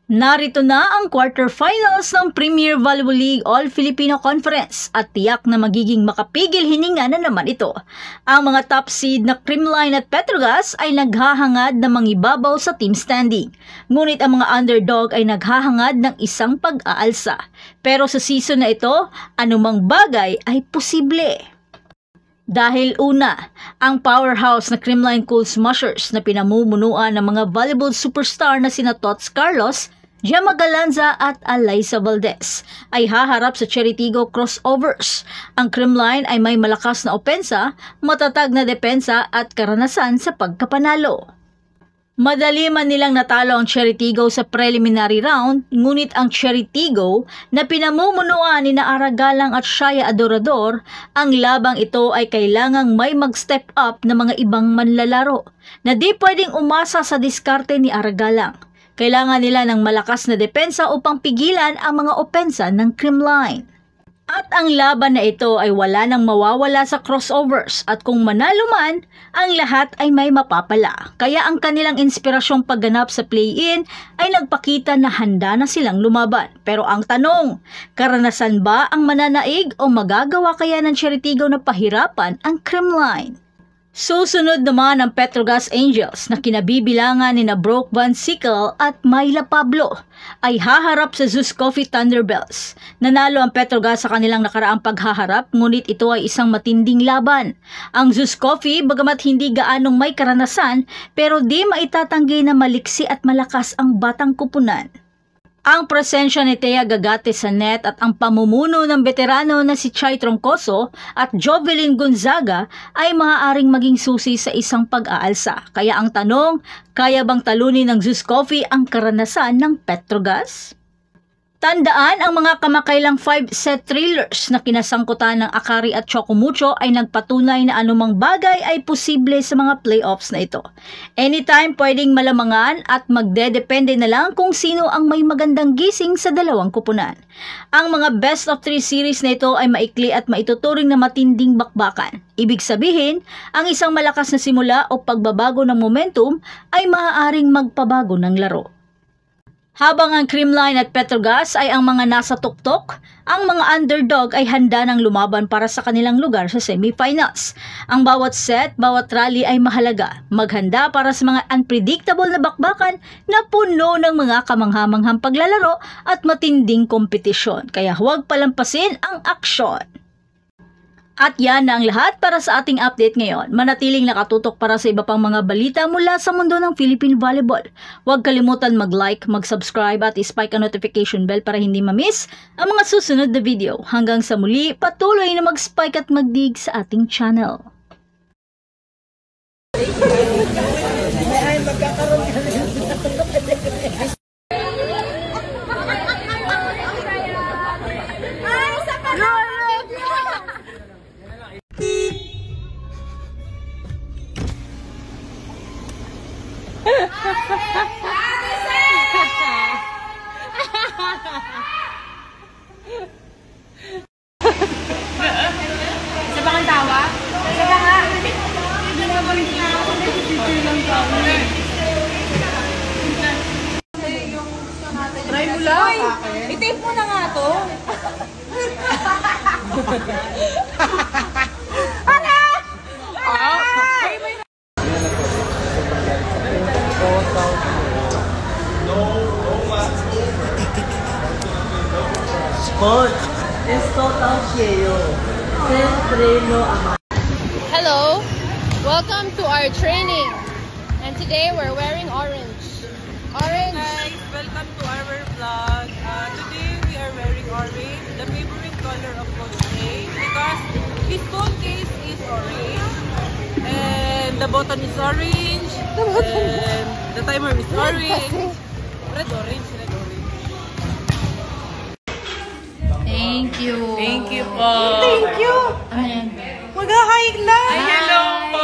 Narito na ang quarterfinals ng Premier Volleyball League All-Filipino Conference at tiyak na magiging makapigil hininga na naman ito. Ang mga top seed na Creamline at Petrogas ay naghahangad na mangibabaw sa team standing. Ngunit ang mga underdog ay naghahangad ng isang pag-aalsa. Pero sa season na ito, anumang bagay ay posible. Dahil una, ang powerhouse na Creamline Cool Smashers na pinamumunuan ng mga volleyball superstar na sina Tots Carlos, Gemma Galanza at Alyssa Valdez ay haharap sa Cheritigo crossovers. Ang Creamline ay may malakas na opensa, matatag na depensa at karanasan sa pagkapanalo. Madali man nilang natalo ang Cheritigo sa preliminary round, ngunit ang Cheritigo na pinamumunuan ni Aragalang at Shaya Adorador, ang labang ito ay kailangang may mag-step up na mga ibang manlalaro na di pwedeng umasa sa diskarte ni Aragalang. Kailangan nila ng malakas na depensa upang pigilan ang mga opensa ng Creamline. At ang laban na ito ay wala nang mawawala sa crossovers at kung manalo man, ang lahat ay may mapapala. Kaya ang kanilang inspirasyong pagganap sa play-in ay nagpakita na handa na silang lumaban. Pero ang tanong, karanasan ba ang mananaig o magagawa kaya ng Cheritigo na pahirapan ang Creamline? Susunod naman ang Petrogas Angels na kinabibilangan ni Brooke Van Sickle at Myla Pablo ay haharap sa Zeus Coffee Thunderbells. Nanalo ang Petrogas sa kanilang nakaraang paghaharap ngunit ito ay isang matinding laban. Ang Zeus Coffee bagamat hindi gaanong may karanasan pero di maitatanggi na maliksi at malakas ang batang kupunan. Ang presensya ni Thea Gagate sa net at ang pamumuno ng veterano na si Chai Troncoso at Jovelyn Gonzaga ay maaaring maging susi sa isang pag-aalsa. Kaya ang tanong, kaya bang talunin ng Zeus Coffee ang karanasan ng Petrogas? Tandaan ang mga kamakailang 5-set thrillers na kinasangkutan ng Akari at Chocomucho ay nagpatunay na anumang bagay ay posible sa mga playoffs na ito. Anytime pwedeng malamangan at magdedepende na lang kung sino ang may magandang gising sa dalawang kupunan. Ang mga best of 3 series na ito ay maikli at maituturing na matinding bakbakan. Ibig sabihin, ang isang malakas na simula o pagbabago ng momentum ay maaaring magpabago ng laro. Habang ang Creamline at Petrogas ay ang mga nasa tuktok, ang mga underdog ay handa ng lumaban para sa kanilang lugar sa semifinals. Ang bawat set, bawat rally ay mahalaga. Maghanda para sa mga unpredictable na bakbakan na puno ng mga kamanghamanghang paglalaro at matinding kompetisyon. Kaya huwag palampasin ang aksyon. At yan na ang lahat para sa ating update ngayon. Manatiling nakatutok para sa iba pang mga balita mula sa mundo ng Philippine Volleyball. Huwag kalimutan mag-like, mag-subscribe at i-spike ang notification bell para hindi ma-miss ang mga susunod na video. Hanggang sa muli, patuloy na mag-spike at mag-dig sa ating channel. Isa ba kang tawa? Isa ba nga? Hindi na balik na ako. Nagpipicture lang tawa. Try mo lang. I-tape mo na nga to. Ano? Sport es total cielo. Sempre no ama. Hello, welcome to our training, and today we're wearing orange. Orange. Hi guys, welcome to our vlog. Today we are wearing orange, the favorite color of Coach A, because his phone case is orange, and the button is orange, and the timer is orange. Red orange, red orange. Thank you. Thank you po. Thank you. Ayan. Mag-hi na. Ay, hello po.